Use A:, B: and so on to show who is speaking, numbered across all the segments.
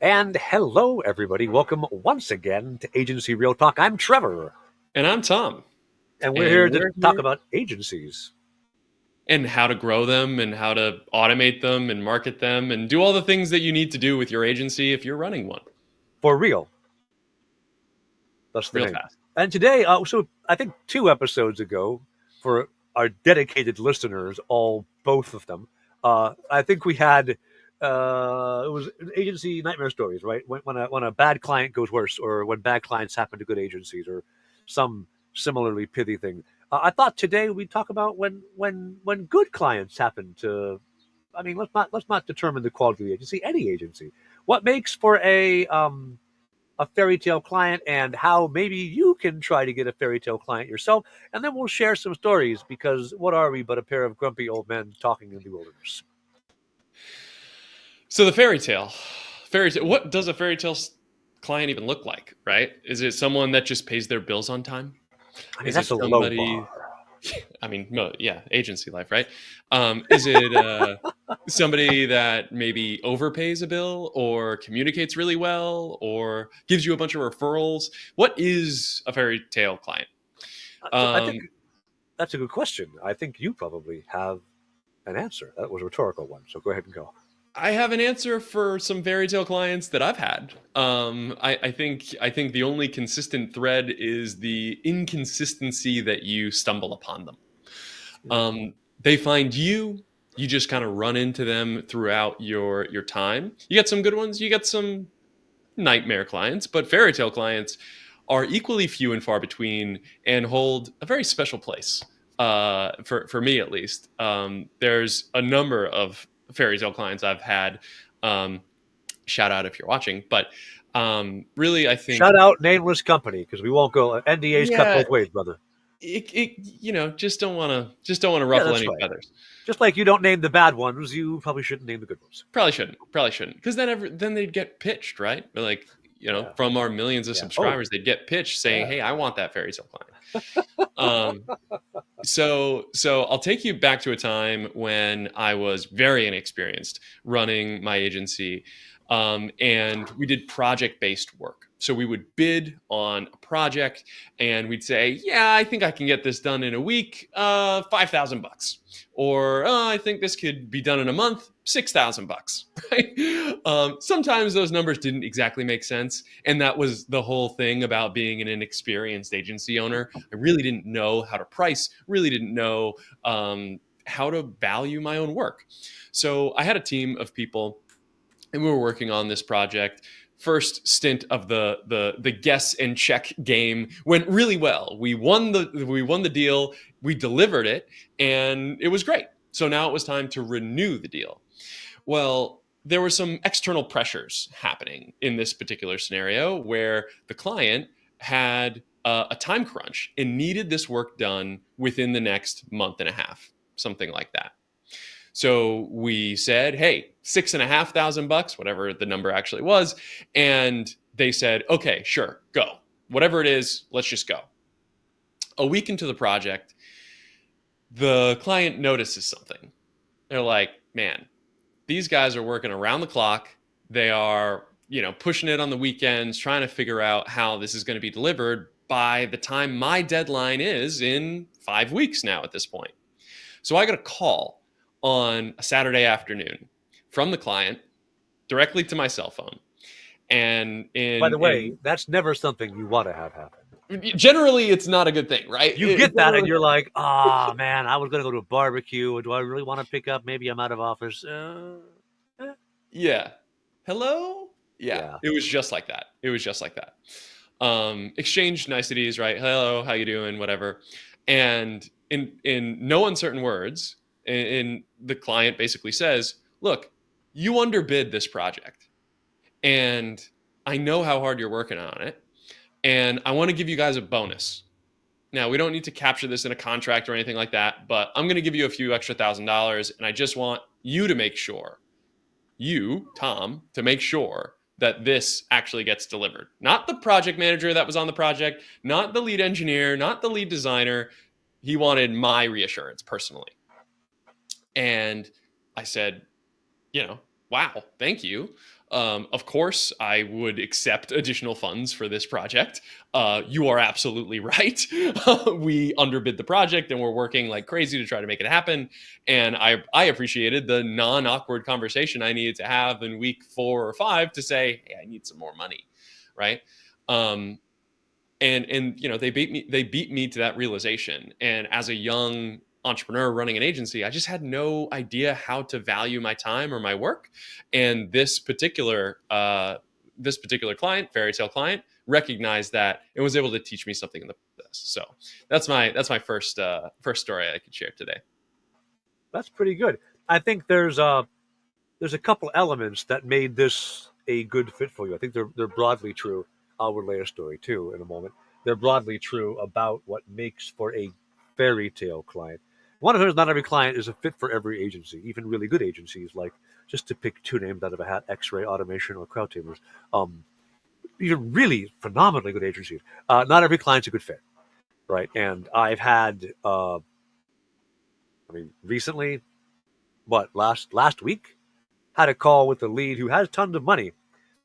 A: And hello, everybody. Welcome once again to Agency Real Talk. I'm Trevor,
B: And I'm Tom.
A: and we're
B: And
A: here to
B: we're
A: talk
B: here
A: about agencies.
B: and how to grow them and how to automate them and market them and do all the things that you need to do with your agency if you're running one
A: For real. That's the
B: real
A: name.
B: fast.
A: And today, so I think 2 episodes ago, for our dedicated listeners, both of them, I think we had it was agency nightmare stories, right? When a bad client goes worse, or when bad clients happen to good agencies, or some similarly pithy thing. I thought today we'd talk about when good clients happen to. I mean, let's not determine the quality of the agency. Any agency. What makes for a fairy tale client, and how maybe you can try to get a fairy tale client yourself. And then we'll share some stories, because what are we but a pair of grumpy old men talking in the wilderness?
B: So the fairy tale. What does a client even look like? Right? Is it someone that just pays their bills on time?
A: I mean,
B: Is it
A: that's a low
B: somebody?
A: bar.
B: I mean, no, yeah, agency life, right? Is it somebody that maybe overpays a bill or communicates really well or gives you a bunch of referrals? What is a fairy tale client?
A: I think
B: Um,
A: that's a good question. I think you probably have an answer. That was a rhetorical one, so go ahead and go.
B: I have an answer for some fairy tale clients that I've had. I think the only consistent thread is the inconsistency that you stumble upon them. They find you. You just kind of run into them throughout your time. You get some good ones. You get some nightmare clients, but fairy tale clients are equally few and far between and hold a very special place. For me at least, there's a number of fairy tale clients I've had. Um, Shout out if you're watching, but really, I think
A: Shout out nameless company, because we won't go. NDAs cut
B: yeah,
A: both ways, brother.
B: just don't want to
A: Yeah,
B: ruffle
A: that's
B: any
A: right.
B: feathers.
A: Just like you don't name the bad ones, you probably shouldn't name the good ones.
B: Probably shouldn't, because then they'd get pitched, right? Like,
A: Yeah,
B: from our millions of
A: yeah. Oh,
B: subscribers, they'd get pitched saying,
A: yeah.
B: "Hey, I want that fairy tale client." So I'll take you back to a time when I was very inexperienced running my agency, and we did project-based work. So we would bid on a project, and we'd say, "Yeah, I think I can get this done in a week, $5,000." Or, I think this could be done in a month, $6,000, right? Sometimes those numbers didn't exactly make sense, and that was the whole thing about being an inexperienced agency owner. I really didn't know how to price, really didn't know how to value my own work. So I had a team of people, and we were working on this project. First stint of the guess and check game went really well. We won the deal, we delivered it, and it was great. So now it was time to renew the deal. Well, there were some external pressures happening in this particular scenario where the client had a time crunch and needed this work done within the next month and a half, something like that. So we said, "Hey, $6,500, whatever the number actually was," and they said, "Okay, sure, go. Whatever it is, let's just go." A week into the project, the client notices something. They're like, "Man, these guys are working around the clock. They are, pushing it on the weekends, trying to figure out how this is going to be delivered by the time my deadline is in 5 weeks now at this point." So I got a call on a Saturday afternoon from the client directly to my cell phone. And
A: By
B: in
A: the way, that's never something you want to have happen.
B: generally, it's not a good thing, right?
A: You get that, and you're like, "Ah, oh, man, I was going to go to a barbecue. Do I really want to pick up? Maybe I'm out of office."
B: Yeah. Hello? Yeah.
A: Yeah.
B: It was just like that. It was just like that. Exchanged niceties, right? Hello, how you doing? Whatever. And in no uncertain words, in the client basically says, "Look, you underbid this project, and I know how hard you're working on it, and I want to give you guys a bonus. Now, we don't need to capture this in a contract or anything like that, but I'm going to give you a few extra $1,000, and I just want you to make sure, you, Tom, to make sure that this actually gets delivered. Not the project manager that was on the project, not the lead engineer, not the lead designer. He wanted my reassurance personally." And I said, Wow, thank you. Of course, I would accept additional funds for this project. You are absolutely right. We underbid the project and we're working like crazy to try to make it happen. And I appreciated the non awkward conversation I needed to have in week 4 or 5 to say, hey, I need some more money. Right. Um, and they beat me to that realization. And as a young entrepreneur running an agency, I just had no idea how to value my time or my work. And this particular client, Fairytale Client, recognized that and was able to teach me something in the process. So that's my first story I could share today.
A: That's pretty good. I think there's a couple elements that made this a good fit for you. I think they're broadly true. I'll relay a story too in a moment. They're broadly true about what makes for a fairy tale client. One of them is not every client is a fit for every agency, even really good agencies, like just to pick two names out of a hat, X-Ray Automation or Crowdtamers. These are really phenomenally good agencies. Not every client's a good fit, right? And I've had, recently, last week, had a call with the lead who has tons of money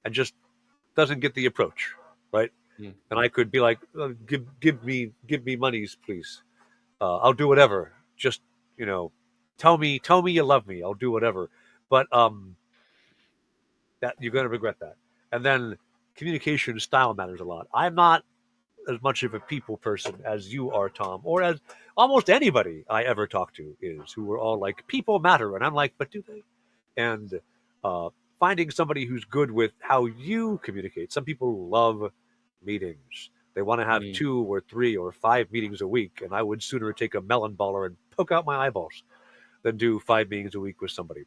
A: and just doesn't get the approach, right?
B: Mm.
A: And I could be like, give me monies, please. I'll do whatever. Just you know, tell me you love me. I'll do whatever. But that you're gonna regret that. And then communication style matters a lot. I'm not as much of a people person as you are, Tom, or as almost anybody I ever talk to is, who are all like, people matter. And I'm like, but do they? And uh, finding somebody who's good with how you communicate. Some people love meetings. They want to have
B: Mm.
A: 2 or 3 or 5 meetings a week. And I would sooner take a melon baller and poke out my eyeballs than do 5 meetings a week with somebody.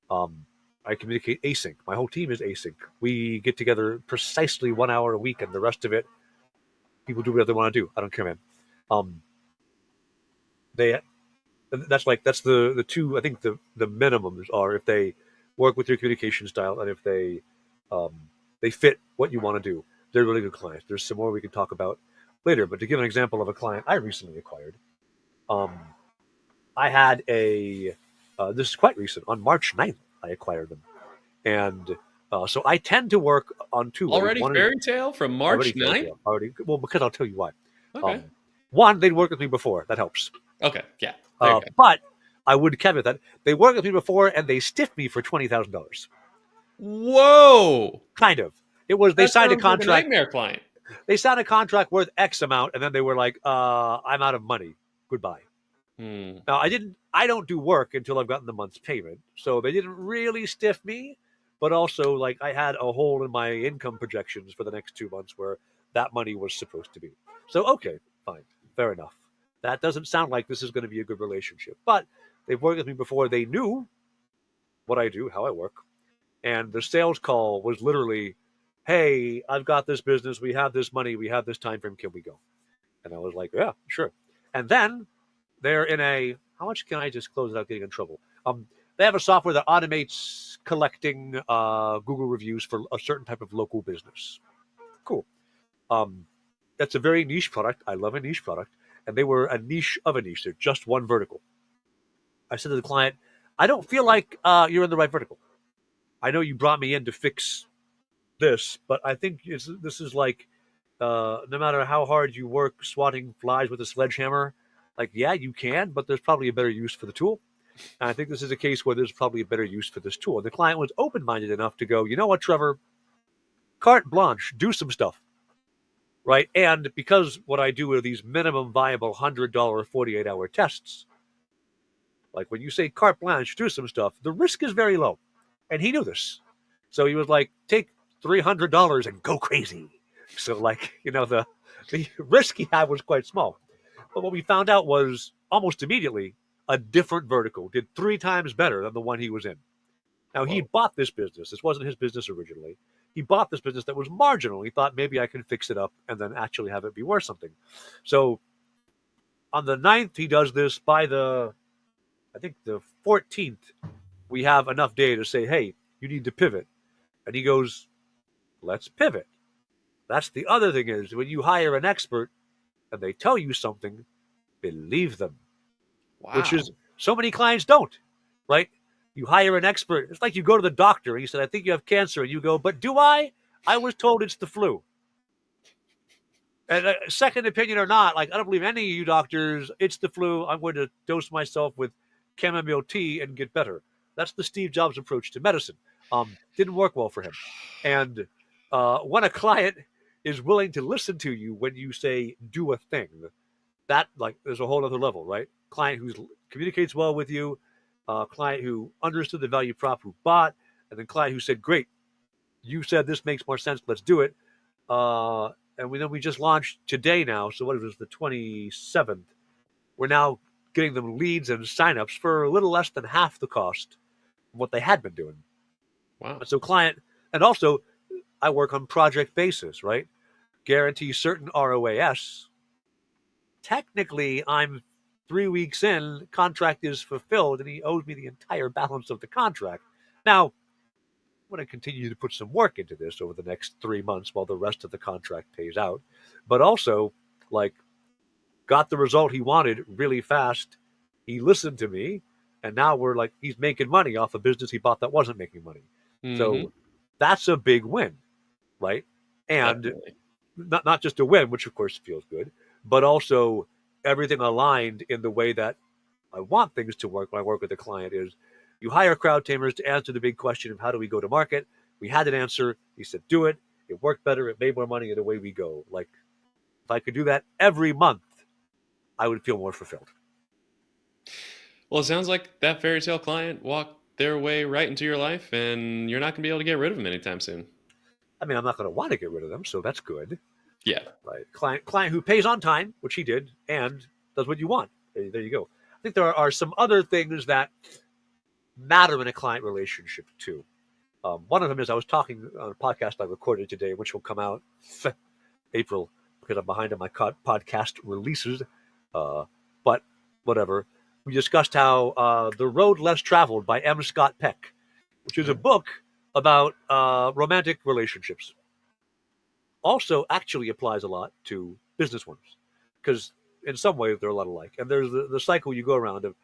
A: Um, I communicate async. My whole team is async. We get together precisely 1 hour a week, and the rest of it, people do whatever they want to do. I don't care, man. Um, they that's the two. I think the minimums are if they work with your communication style and if um, they fit what you want to do. They're really good clients. There's some more we can talk about later. But to give an example of a client I recently acquired, um, I had a this is quite recent. On March 9th, I acquired them, and so I tend to work on two ways.
B: Already
A: One is
B: fairy tale from
A: already
B: March
A: fairy
B: 9th?
A: tale, already well because I'll tell you why.
B: Okay.
A: Um, one, they'd worked with me before. That helps.
B: Okay. Yeah. There you go.
A: But I would caveat that they worked with me before and they stiffed me for $20,000.
B: Whoa.
A: Kind of. It was they
B: That
A: signed a
B: sounds like a
A: contract.
B: nightmare client.
A: They signed a contract worth X amount, and then they were like, "I'm out of money. Goodbye."
B: Hmm.
A: Now I don't do work until I've gotten the month's payment, so they didn't really stiff me. But also, like I had a hole in my income projections for the next 2 months where that money was supposed to be. So okay, fine, fair enough. That doesn't sound like this is going to be a good relationship, but they've worked with me before. They knew what I do, how I work. And the sales call was literally, "Hey, I've got this business. We have this money. We have this time frame. Can we go?" And I was like, "Yeah, sure." And then they're in a, how much can I disclose without getting in trouble? They have a software that automates collecting Google reviews for a certain type of local business. Cool. Um, that's a very niche product. I love a niche product. And they were a niche of a niche. They're just one vertical. I said to the client, "I don't feel like you're in the right vertical. I know you brought me in to fix this, but I think this is like no matter how hard you work swatting flies with a sledgehammer, like yeah, you can, but there's probably a better use for the tool. And I think this is a case where there's probably a better use for this tool." And the client was open-minded enough to go, "You know what, Trevor? Carte blanche, do some stuff, right?" And because what I do are these minimum viable $100 48-hour tests, like when you say carte blanche, do some stuff, the risk is very low, and he knew this. So he was like, "Take $300 and go crazy." So like the risk he had was quite small. But what we found out was almost immediately a different vertical did 3 times better than the one he was in. Now he
B: Whoa.
A: bought this business. This wasn't his business originally. He bought this business that was marginal. He thought maybe I can fix it up and then actually have it be worth something. So on the 9th, he does this. By I think the 14th, we have enough data to say, "Hey, you need to pivot." And he goes, "Let's pivot." That's the other thing is when you hire an expert and they tell you something, believe them, which
B: Wow.
A: is so many clients don't, right? You hire an expert. It's like you go to the doctor and you said, I think you have cancer. And you go, but do I? I was told it's the flu. And second opinion or not, like I don't believe any of you doctors, it's the flu. I'm going to dose myself with chamomile tea and get better. That's the Steve Jobs approach to medicine. Didn't work well for him. And when a client is willing to listen to you when you say do a thing, that like there's a whole other level, right? Client who communicates well with you, client who understood the value prop, who bought, and then client who said, "Great, you said this makes more sense. Let's do it." Uh, and we just launched today now. So what is this? The 27th. We're now getting them leads and signups for a little less than half the cost of what they had been doing.
B: Wow.
A: And so client, and also I work on project basis, right? Guarantee certain ROAS. Technically, I'm 3 weeks in, contract is fulfilled, and he owes me the entire balance of the contract. Now, I'm going to continue to put some work into this over the next 3 months while the rest of the contract pays out. But also, like, got the result he wanted really fast. He listened to me, and now we're like, he's making money off a business he bought that wasn't making money.
B: Mm-hmm.
A: So that's a big win, right? And
B: Definitely.
A: not just a win, which of course feels good, but also everything aligned in the way that I want things to work when I work with a client is you hire crowd tamers to answer the big question of how do we go to market. We had an answer. He said, do it. It worked better. It made more money, and away we go. Like if I could do that every month, I would feel more fulfilled.
B: Well, it sounds like that fairy tale client walked their way right into your life, and you're not going to be able to get rid of them anytime soon.
A: I mean, I'm not going to want to get rid of them, so that's good.
B: Yeah.
A: Right? Client who pays on time, which he did, and does what you want. There you go. I think there are some other things that matter in a client relationship too. One of them is I was talking on a podcast I recorded today, which will come out April because I'm behind on my podcast releases. But whatever. We discussed how The Road Less Traveled by M. Scott Peck, which is a book about romantic relationships, also actually applies a lot to business ones because in some ways they're a lot alike. And there's the cycle you go around of,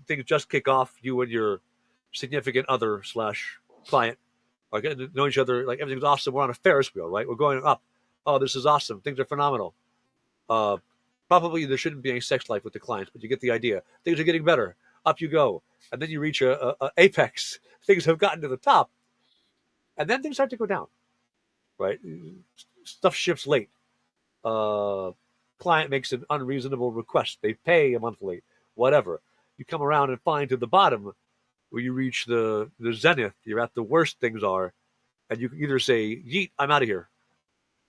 A: things just kick off. You and your significant other slash client are getting to know each other. Like everything's awesome. We're on a Ferris wheel, right? We're going up. Oh, this is awesome. Things are phenomenal. Uh, Probably there shouldn't be any sex life with the clients, but you get the idea. Things are getting better. Up you go, and then you reach a apex. Things have gotten to the top, and then things start to go down. Right? Stuff shifts late. Uh, Client makes an unreasonable request. They pay a month late. Whatever. You come around and find to the bottom where you reach the zenith. You're at the worst things are, and you can either say, "Yeet, I'm out of here,"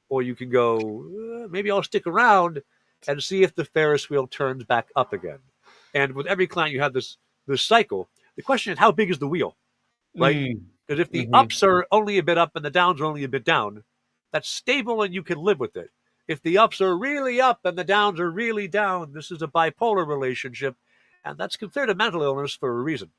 A: or you can go, maybe I'll stick around and see if the Ferris wheel turns back up again. And with every client, you have this cycle. The question is, how big is the wheel, right?
B: Mm.
A: Because if the
B: Mm-hmm.
A: ups are only a bit up and the downs are only a bit down, that's stable and you can live with it. If the ups are really up and the downs are really down, this is a bipolar relationship, and that's considered a mental illness for a reason.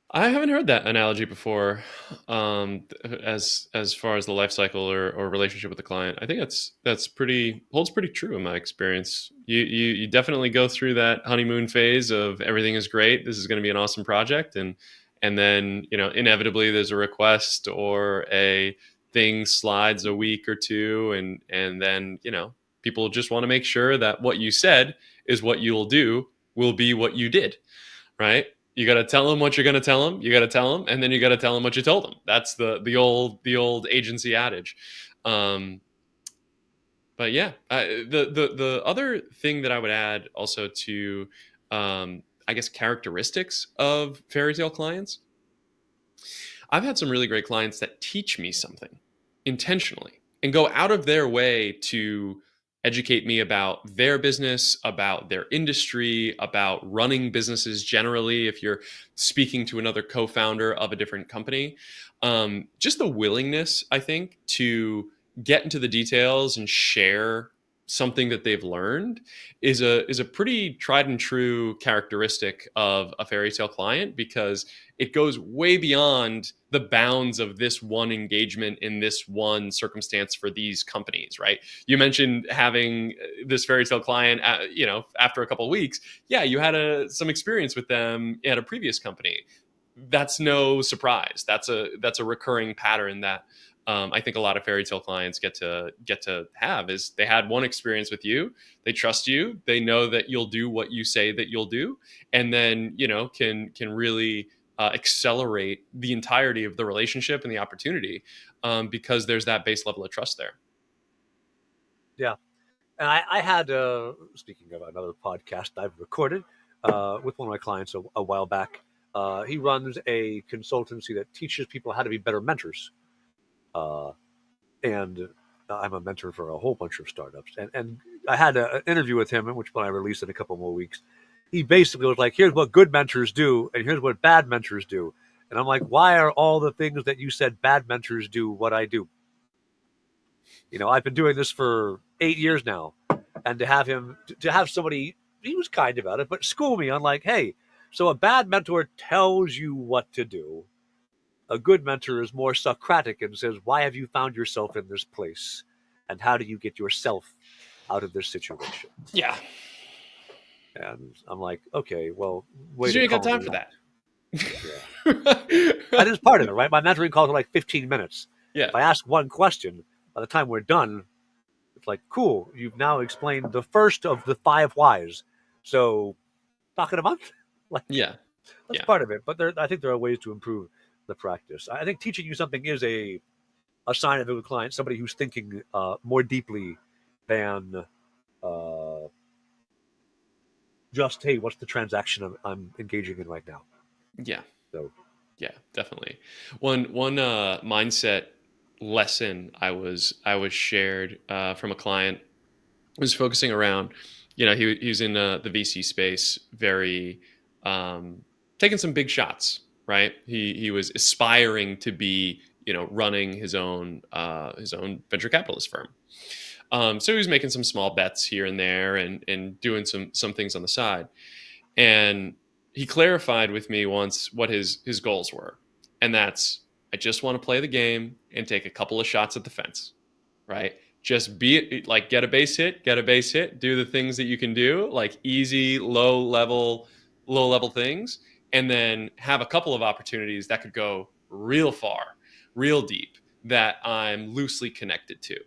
B: I haven't heard that analogy before, as far as the life cycle or relationship with the client. I think that's pretty holds pretty true in my experience. You definitely go through that honeymoon phase of everything is great. This is going to be an awesome project, and then inevitably there's a request or a thing slides a week or two, and then people just want to make sure that what you said is what you'll do will be what you did, right? You got to tell them what you're going to tell them. You got to tell them, and then you got to tell them what you told them. That's the old agency adage. Um, but yeah, the other thing that I would add also to, I guess, characteristics of fairy tale clients. I've had some really great clients that teach me something intentionally and go out of their way to educate me about their business, about their industry, about running businesses generally. If you're speaking to another co founder of a different company, just the willingness, I think, to get into the details and share something that they've learned is a pretty tried and true characteristic of a fairy tale client, because it goes way beyond the bounds of this one engagement in this one circumstance for these companies, right? You mentioned having this fairy tale client, after a couple of weeks. Yeah, you had some experience with them at a previous company. That's no surprise. That's a recurring pattern that I think a lot of fairy tale clients get to have. Is they had one experience with you, they trust you, they know that you'll do what you say that you'll do, and then can really accelerate the entirety of the relationship and the opportunity, because there's that base level of trust there.
A: Yeah. And I had, speaking of another podcast I've recorded with one of my clients a while back, he runs a consultancy that teaches people how to be better mentors. Uh, and I'm a mentor for a whole bunch of startups. And I had an interview with him, which when I released in a couple more weeks, he basically was like, here's what good mentors do, and here's what bad mentors do. And I'm like, why are all the things that you said bad mentors do what I do? I've been doing this for 8 years now. And to have somebody, he was kind about it, but school me on like, hey, so a bad mentor tells you what to do. A good mentor is more Socratic and says, why have you found yourself in this place? And how do you get yourself out of this situation?
B: Yeah,
A: And I'm like, okay, well, way
B: because
A: to
B: you ain't got
A: call
B: time
A: me.
B: for that.
A: Yeah. That is part of it, right? My mentoring calls are like 15 minutes.
B: Yeah,
A: If I ask one question, by the time we're done, it's like, cool, you've now explained the first of the 5 whys. So, talk in a month? Like,
B: yeah,
A: that's
B: yeah,
A: part of it. But I think there are ways to improve the practice. I think teaching you something is a sign of a good client, somebody who's thinking more deeply than uh, just, hey, what's the transaction I'm engaging in right now?
B: yeah.
A: So,
B: Yeah, definitely. One mindset lesson I was shared from a client was focusing around, he was in the VC space, very um, taking some big shots, right? He was aspiring to be, running his own venture capitalist firm. So he was making some small bets here and there, and doing some things on the side. And he clarified with me once what his goals were, and that's, I just want to play the game and take a couple of shots at the fence, right? Just be like, get a base hit, do the things that you can do, like easy, low level things, and then have a couple of opportunities that could go real far, real deep, that I'm loosely connected to.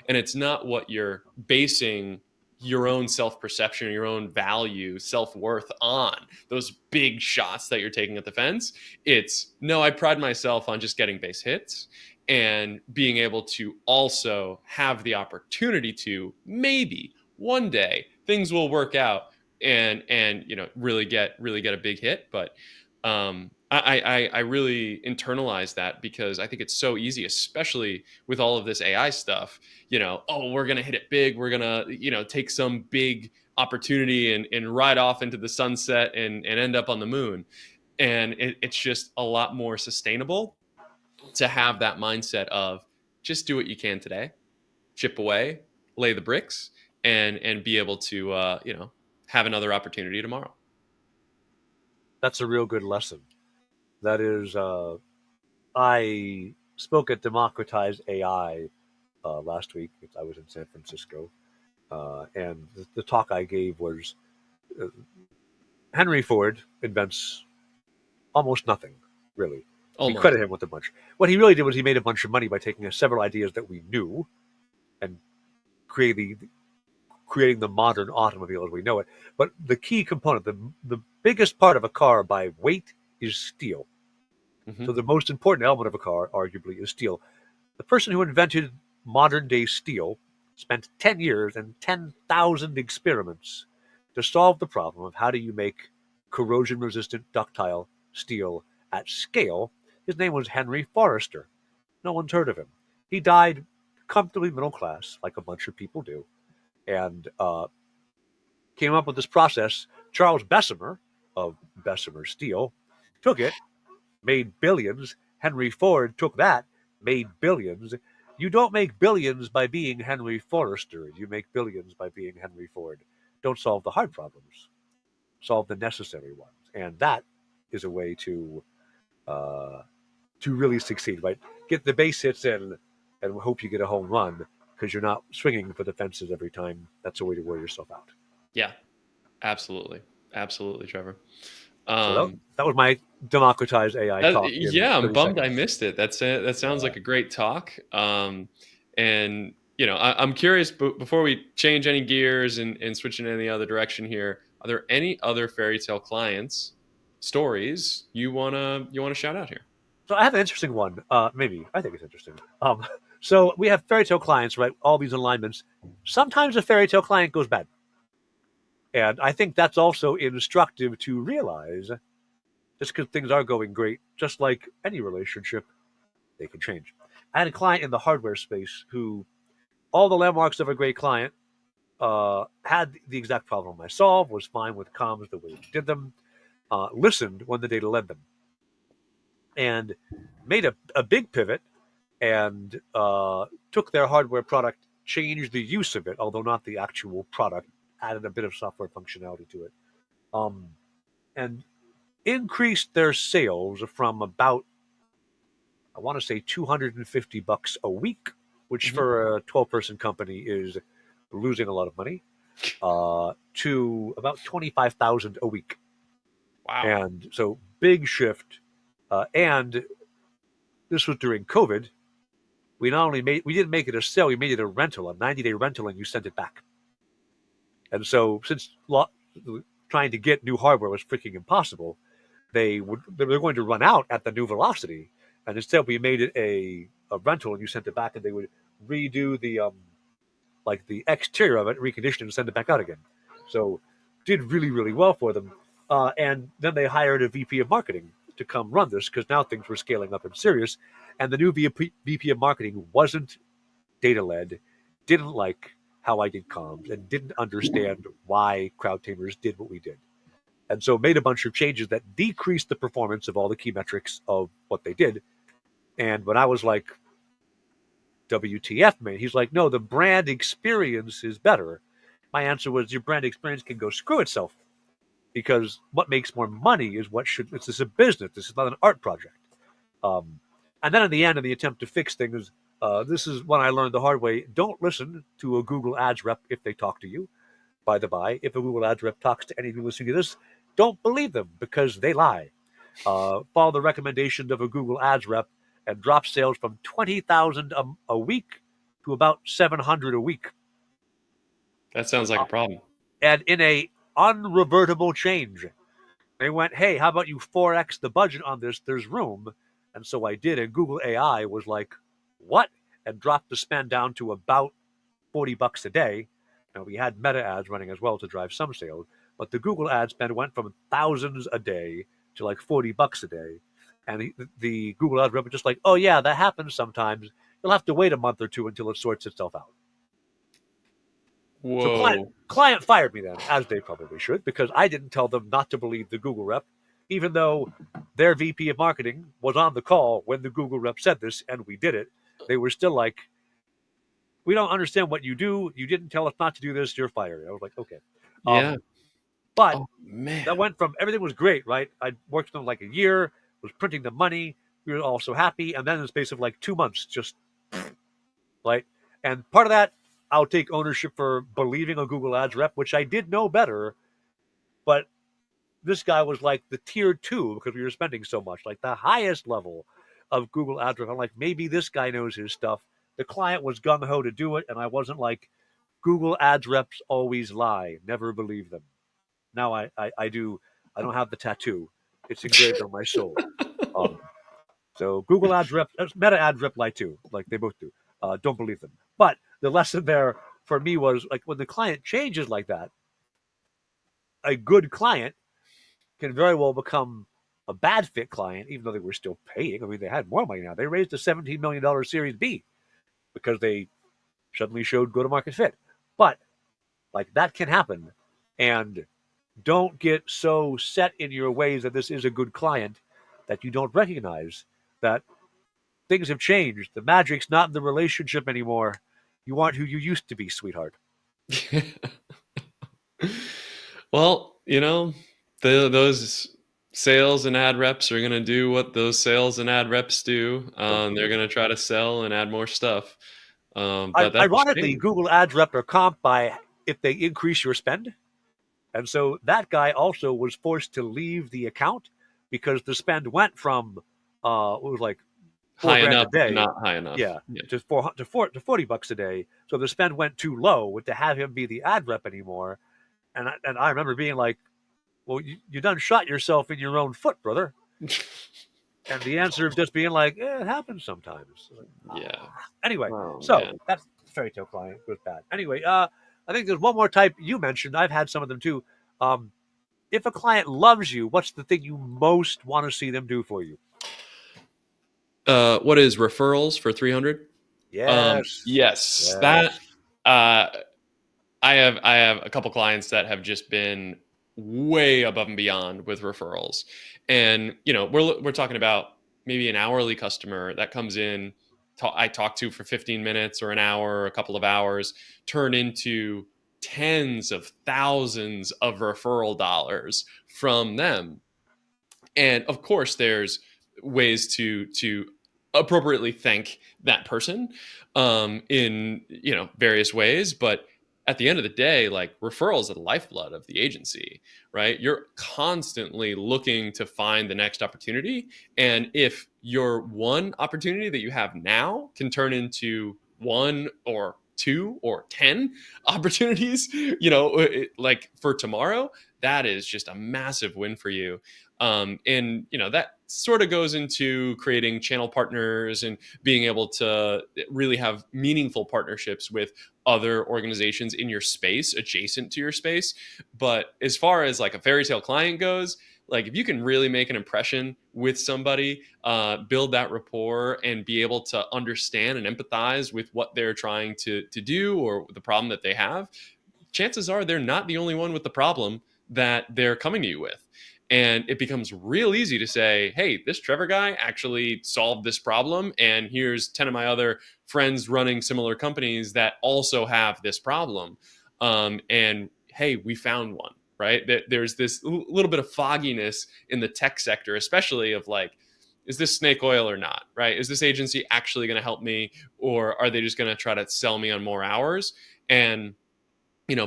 B: And it's not what you're basing your own self perception, your own value, self worth on, those big shots that you're taking at the fence. It's no, I pride myself on just getting base hits and being able to also have the opportunity to, maybe one day things will work out, and really get a big hit. But I really internalize that, because I think it's so easy, especially with all of this AI stuff. Oh, we're gonna hit it big. We're gonna take some big opportunity and ride off into the sunset and end up on the moon. And it's just a lot more sustainable to have that mindset of just do what you can today, chip away, lay the bricks, and be able to have another opportunity tomorrow.
A: that's a real good lesson. That is, I spoke at Democratize AI last week. I was in San Francisco. And the talk I gave was uh, Henry Ford invents almost nothing, really. We credit
B: Almost.
A: him with a bunch. What he really did was he made a bunch of money by taking several ideas that we knew and creating the modern automobile as we know it. But the key component, the biggest part of a car by weight, is steel.
B: Hmm.
A: So the most important element of a car, arguably, is steel. The person who invented modern day steel spent 10 years and 10,000 experiments to solve the problem of how do you make corrosion resistant ductile steel at scale. His name was Henry Forrester. No one's heard of him. He died comfortably middle class, like a bunch of people do, and came up with this process. Charles Bessemer of Bessemer Steel took it, made billions. Henry Ford took that, made billions. You don't make billions by being Henry Forrester. You make billions by being Henry Ford. Don't solve the hard problems. Solve the necessary ones. And that is a way uh, to really succeed, right? Get the base hits in and hope you get a home run because you're not swinging for the fences every time. That's a way to wear yourself out.
B: Yeah, absolutely. Absolutely, Trevor.
A: So that,
B: Um,
A: that was my democratized AI talk in
B: yeah, I'm
A: 30
B: bummed I
A: seconds.
B: missed it. That sounds
A: Uh,
B: like a great talk. And I'm curious. Before we change any gears and switch in any other direction here, are there any other fairy tale clients stories you wanna shout out here?
A: so I have an interesting one. Maybe I think it's interesting. So we have fairy tale clients, right? All these alignments. Sometimes a fairy tale client goes bad, and I think that's also instructive to realize. Just because things are going great, just like any relationship, they can change. I had a client in the hardware space who all the landmarks of a great client had the exact problem I solved, was fine with comms the way we did them, listened when the data led them, and made a big pivot and took their hardware product, changed the use of it, although not the actual product, added a bit of software functionality to it, um, and increased their sales from about, I want to say, $250 a week, which
B: Mhm.
A: for a 12-person company is losing a lot of money, to about 25,000 a week.
B: Wow.
A: And so big shift. And this was during COVID. We didn't make it a sale, we made it a rental, a 90-day rental, and you sent it back. And so since trying to get new hardware was freaking impossible, they were going to run out at the new velocity. And instead we made it a rental and you sent it back, and they would redo the exterior of it, recondition it, and send it back out again. So did really, really well for them. And then they hired a VP of marketing to come run this because now things were scaling up and serious. And the new VP of marketing wasn't data led, didn't like how I did comms, and didn't understand why crowd tamers did what we did. And so made a bunch of changes that decreased the performance of all the key metrics of what they did. And when I was like, WTF, man, he's like, no, the brand experience is better. My answer was, your brand experience can go screw itself, because what makes more money is what should. This is a business. This is not an art project. Um, and then in the end, in the attempt to fix things, this is when I learned the hard way. Don't listen to a Google Ads rep if they talk to you. By the by, if a Google Ads rep talks to any of you listening to this, don't believe them because they lie. Follow the recommendation of a Google Ads rep and drop sales from 20,000 a week to about 700 a week.
B: That sounds like
A: Uh,
B: a problem.
A: and in a unrevertible change. They went, hey, how about you 4x the budget on this? There's room. And so I did. And Google AI was like, what? And dropped the spend down to about $40 a day. Now, we had meta ads running as well to drive some sales, but the Google ad spend went from thousands a day to like $40 a day. And the Google ad rep was just like, oh, yeah, that happens sometimes. You'll have to wait a month or two until it sorts itself out. So
B: Whoa.
A: client fired me then, as they probably should, because I didn't tell them not to believe the Google rep, even though their VP of marketing was on the call when the Google rep said this, and we did it. They were still like, we don't understand what you do. You didn't tell us not to do this. You're fired. I was like, okay.
B: Yeah.
A: But
B: Oh man.
A: that went from everything was great, right? I worked with them like a year, was printing the money. We were all so happy. And then in the space of like 2 months, just right. And part of that, I'll take ownership for believing a Google Ads rep, which I did know better. But this guy was like the tier two because we were spending so much, like the highest level of Google Ads rep. I'm like, maybe this guy knows his stuff. The client was gung ho to do it. And I wasn't like, Google Ads reps always lie. Never believe them. Now I do. I don't have the tattoo. It's engraved on my soul. Um, so Google Ads rep, Meta Ads rep lie too. Like they both do. Don't believe them. But the lesson there for me was like when the client changes like that, a good client can very well become a bad fit client, even though they were still paying. I mean, they had more money now. They raised a $17 million Series B because they suddenly showed go to market fit. But like that can happen. And don't get so set in your ways that this is a good client that you don't recognize that things have changed. The magic's not in the relationship anymore. You aren't who you used to be, sweetheart.
B: Well, those sales and ad reps are going to do what those sales and ad reps do. They're going to try to sell and add more stuff. But that's a
A: Ironically,
B: shame.
A: Google Ads rep are comped by if they increase your spend. And so that guy also was forced to leave the account because the spend went from it was like four
B: High
A: grand a
B: enough, but
A: day,
B: not high enough.
A: yeah,
B: Yeah.
A: to $40 a day. So the spend went too low to have him be the ad rep anymore. And I remember being like, "Well, you done shot yourself in your own foot, brother." And the answer of just being like, "It happens sometimes." Like,
B: Yeah.
A: anyway,
B: Oh
A: so
B: man.
A: that's fairy tale client was bad. Anyway, I think there's one more type you mentioned. I've had some of them too. Um, if a client loves you, what's the thing you most want to see them do for you?
B: What is referrals for 300?
A: Yes,
B: Yes, that
A: yes.
B: uh, I have a couple clients that have just been way above and beyond with referrals, and we're talking about maybe an hourly customer that comes in. I talk to for 15 minutes or an hour or a couple of hours, turn into tens of thousands of referral dollars from them. And of course there's ways to appropriately thank that person in various ways, but at the end of the day, like, referrals are the lifeblood of the agency, right? You're constantly looking to find the next opportunity, and if your one opportunity that you have now can turn into one or two or 10 opportunities, like for tomorrow, that is just a massive win for you. And that sort of goes into creating channel partners and being able to really have meaningful partnerships with other organizations in your space, adjacent to your space. But as far as like a fairy tale client goes, like, if you can really make an impression with somebody, build that rapport and be able to understand and empathize with what they're trying to do or the problem that they have, chances are they're not the only one with the problem that they're coming to you with. And it becomes real easy to say, hey, this Trevor guy actually solved this problem. And here's 10 of my other friends running similar companies that also have this problem. And hey, we found one, right? There's this little bit of fogginess in the tech sector, especially of like, is this snake oil or not, right? Is this agency actually going to help me? Or are they just going to try to sell me on more hours? And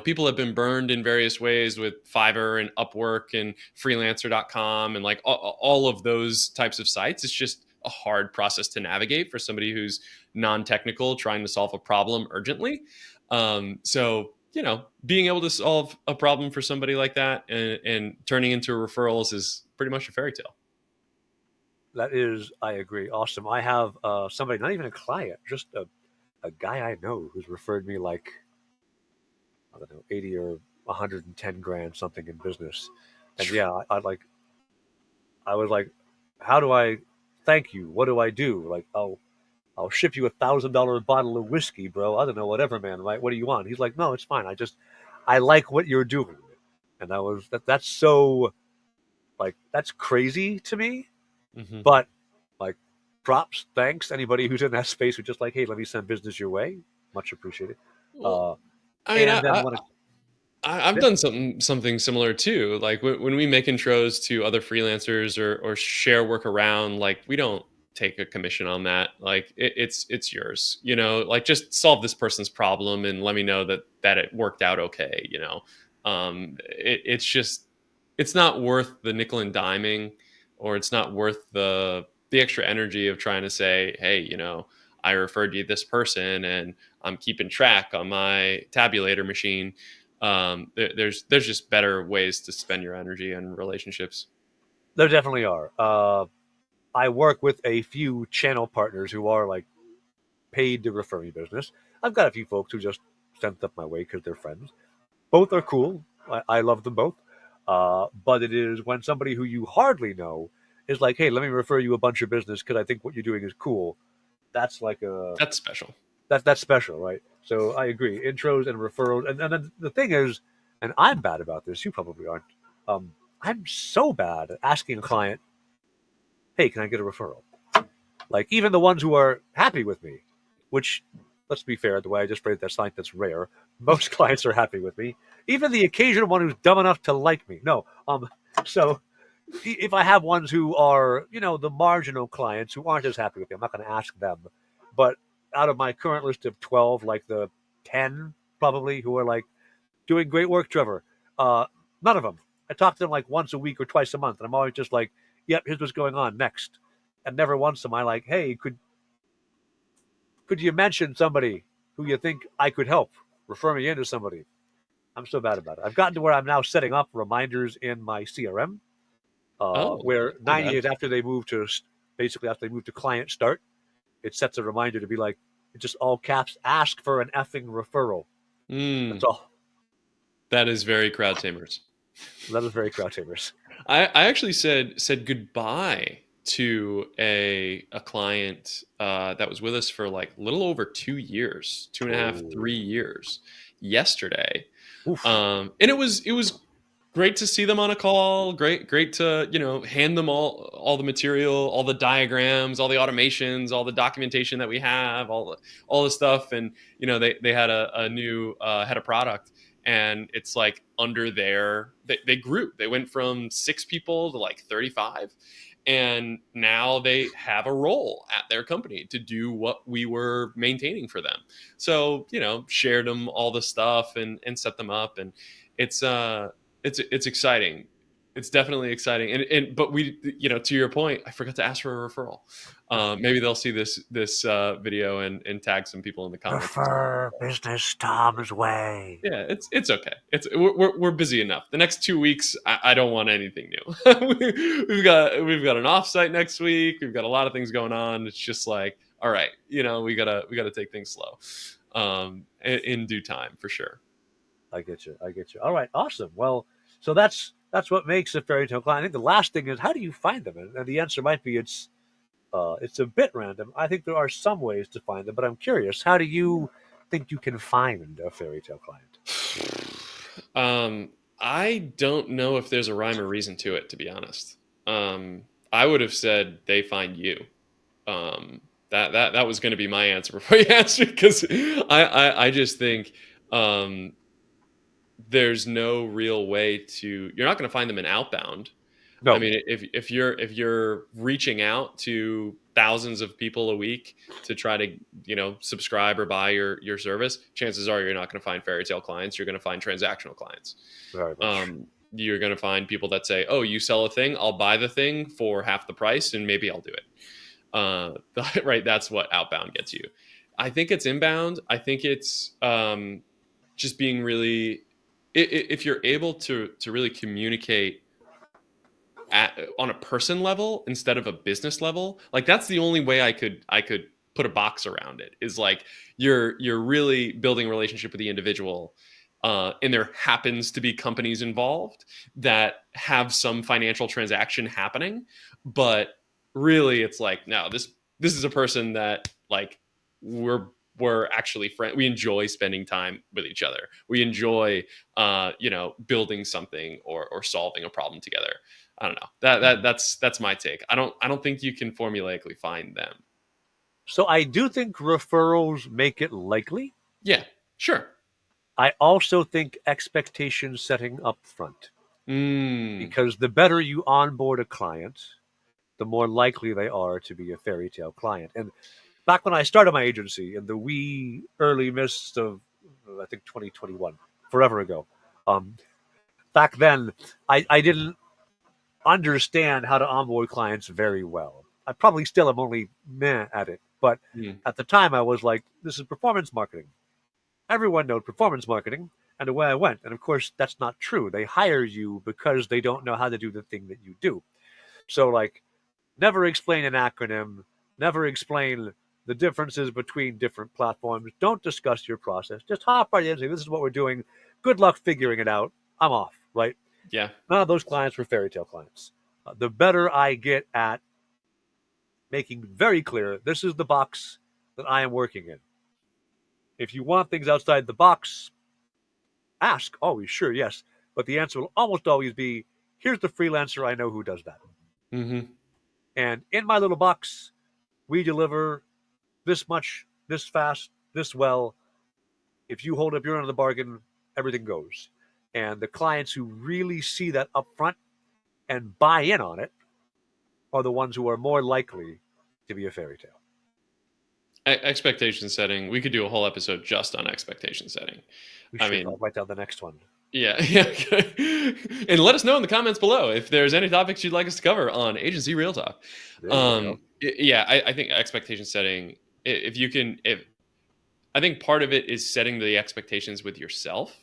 B: people have been burned in various ways with Fiverr and Upwork and freelancer.com and like all of those types of sites. It's just a hard process to navigate for somebody who's non-technical trying to solve a problem urgently. So, being able to solve a problem for somebody like that and turning into referrals is pretty much a fairy tale.
A: That is, I agree. Awesome. I have somebody, not even a client, just a guy I know who's referred me like, I don't know, 80 or 110 grand something in business. And yeah, I was like, how do I thank you? What do I do? Like, I'll ship you $1,000 bottle of whiskey, bro. I don't know, whatever, man. Right? What do you want? He's like, no, it's fine. I like what you're doing. And that's so, like, that's crazy to me.
B: Mm-hmm.
A: But like, props, thanks anybody who's in that space who just like, hey, let me send business your way. Much appreciated.
B: Well,
A: Uh,
B: I mean,
A: and then when it,
B: I've done something similar too. Like when we make intros to other freelancers or share work around, like, we don't take a commission on that. Like, it's yours. Like, just solve this person's problem and let me know that it worked out okay. It's just, it's not worth the nickel and diming, or it's not worth the extra energy of trying to say, hey, I referred you this person and I'm keeping track on my tabulator machine. There's just better ways to spend your energy and relationships.
A: there definitely are. I work with a few channel partners who are like paid to refer me business. I've got a few folks who just send stuff my way because they're friends. Both are cool. I love them both. But it is when somebody who you hardly know is like, hey, let me refer you a bunch of business because I think what you're doing is cool. That's like
B: That's special.
A: that's special, right? So I agree. Intros and referrals, and then the thing is, and I'm bad about this. You probably aren't. I'm so bad at asking a client, "Hey, can I get a referral?" Like even the ones who are happy with me, which, let's be fair, the way I just phrased that's like that's rare. Most clients are happy with me. Even the occasional one who's dumb enough to like me. No. So if I have ones who are, the marginal clients who aren't as happy with me, I'm not going to ask them. But out of my current list of 12, like the 10 probably who are like doing great work, Trevor, uh, none of them. I talk to them like once a week or twice a month, and I'm always just like, yep, here's what's going on next. And never once am I like, hey, could you mention somebody who you think I could help? Refer me into somebody. I'm so bad about it. I've gotten to where I'm now setting up reminders in my CRM,
B: Oh,
A: where
B: not
A: 90
B: bad.
A: days after they move to basically after they move to client start, it sets a reminder to be like, just all caps, ask for an effing referral. That's
B: Mm,
A: all.
B: that is very crowd tamers.
A: That is very crowd tamers.
B: I actually said goodbye to a client that was with us for like a little over 2 years, two and a half,
A: Oh,
B: 3 years yesterday.
A: oof.
B: And it was great to see them on a call. Great to hand them all the material, all the diagrams, all the automations, all the documentation that we have, all the stuff. And they had a new head of product, and it's like under they grew. They went from 6 people to like 35, and now they have a role at their company to do what we were maintaining for them. So shared them all the stuff and set them up, and it's it's exciting. It's definitely exciting. And but we, to your point, I forgot to ask for a referral. Maybe they'll see this video and tag some people in the comments or something like
A: Prefer
B: that.
A: business Tom's way.
B: Yeah, it's okay. We're busy enough. The next 2 weeks, I don't want anything new. We've got an offsite next week. We've got a lot of things going on. It's just like, all right, we gotta take things slow, in due time for sure.
A: I get you. I get you. All right. Awesome. Well, so that's what makes a fairy tale client. I think the last thing is how do you find them? And the answer might be it's a bit random. I think there are some ways to find them, but I'm curious. How do you think you can find a fairy tale client?
B: Um, I don't know if there's a rhyme or reason to it, to be honest. I would have said they find you. That was going to be my answer before you answered, because I just think um, there's no real way to. You're not going to find them in outbound. I
A: No.
B: mean, if you're reaching out to thousands of people a week to try to subscribe or buy your service, chances are you're not going to find fairy tale clients. You're going to find transactional clients.
A: Very much.
B: You're going to find people that say, "Oh, you sell a thing, I'll buy the thing for half the price, and maybe I'll do it." Right? That's what outbound gets you. I think it's inbound. I think it's just being really. If you're able to really communicate on a person level instead of a business level, like that's the only way I could put a box around it, is like you're really building a relationship with the individual, and there happens to be companies involved that have some financial transaction happening, but really it's like, no, this is a person that, like, we're actually friends. We enjoy spending time with each other. We enjoy building something or solving a problem together. I don't know. That's my take. I don't think you can formulaically find them.
A: So I do think referrals make it likely.
B: Yeah, sure.
A: I also think expectation setting up front,
B: Mm,
A: because the better you onboard a client, the more likely they are to be a fairy tale client. And back when I started my agency in the wee early mists of, I think, 2021, forever ago, um, back then, I didn't understand how to onboard clients very well. I probably still am only meh at it. But
B: mm,
A: at the time, I was like, this is performance marketing. Everyone knows performance marketing. And away I went. And of course, that's not true. They hire you because they don't know how to do the thing that you do. So, like, never explain an acronym, never explain the differences between different platforms. Don't discuss your process. Just hop right in and say, this is what we're doing. Good luck figuring it out. I'm off, right?
B: yeah.
A: None of those clients were fairy tale clients. The better I get at making very clear this is the box that I am working in. If you want things outside the box, ask. Always, sure, yes. But the answer will almost always be here's the freelancer I know who does that.
B: Hmm.
A: And in my little box, we deliver this much, this fast, this well. If you hold up your end of the bargain, everything goes. And the clients who really see that up front and buy in on it are the ones who are more likely to be a fairy tale.
B: Expectation setting. We could do a whole episode just on expectation setting.
A: We
B: I
A: should. I'll
B: mean,
A: write down the next one.
B: yeah, yeah. And let us know in the comments below if there's any topics you'd like us to cover on Agency Real Talk.
A: There you go.
B: Yeah, I think expectation setting. If you can, if I think part of it is setting the expectations with yourself.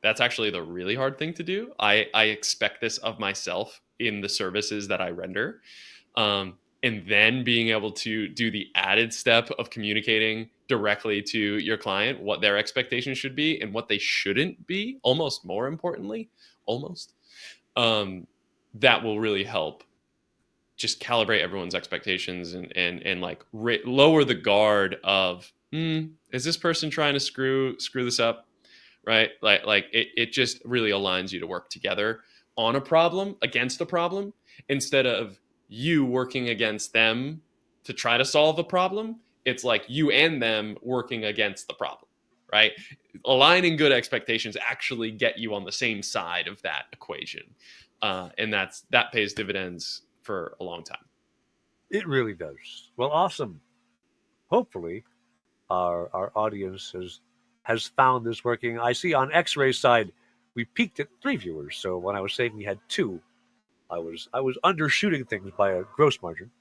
B: That's actually the really hard thing to do. I expect this of myself in the services that I render. And then being able to do the added step of communicating directly to your client what their expectations should be and what they shouldn't be, almost more importantly, almost, that will really help just calibrate everyone's expectations and like lower the guard of, is this person trying to screw this up? Right? Like it just really aligns you to work together on a problem, against a problem, instead of you working against them to try to solve a problem. It's like you and them working against the problem, right? Aligning good expectations actually get you on the same side of that equation. And that pays dividends for a long time.
A: It really does. Well, awesome. Hopefully, our audience has found this working. I see on X-Ray's side, we peaked at 3 viewers. So when I was saying we had 2, I was undershooting things by a gross margin.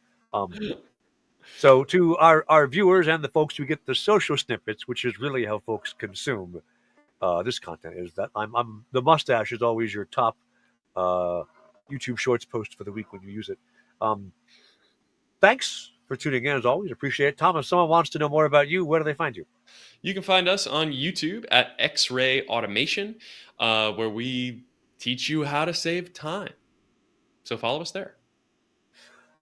A: So to our viewers and the folks who get the social snippets, which is really how folks consume this content, is that I'm the mustache is always your top uh, YouTube Shorts post for the week when you use it. Thanks for tuning in as always. Appreciate it. Tom, if someone wants to know more about you, where do they find you?
B: You can find us on YouTube at X-Ray Automation, where we teach you how to save time. So follow us there.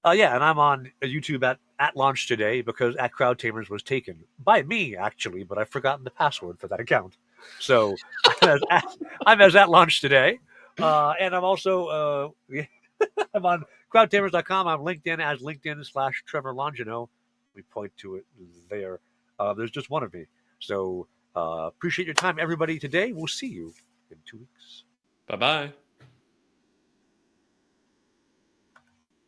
A: Yeah, and I'm on YouTube at launch today because at Crowd Tamers was taken by me actually, but I've forgotten the password for that account. So I'm as at launch today, and I'm also I'm on crowdtamers.com. I'm LinkedIn as LinkedIn/Trevor Longino. We point to it there. There's just one of me. So appreciate your time, everybody. Today we'll see you in 2 weeks.
B: Bye-bye.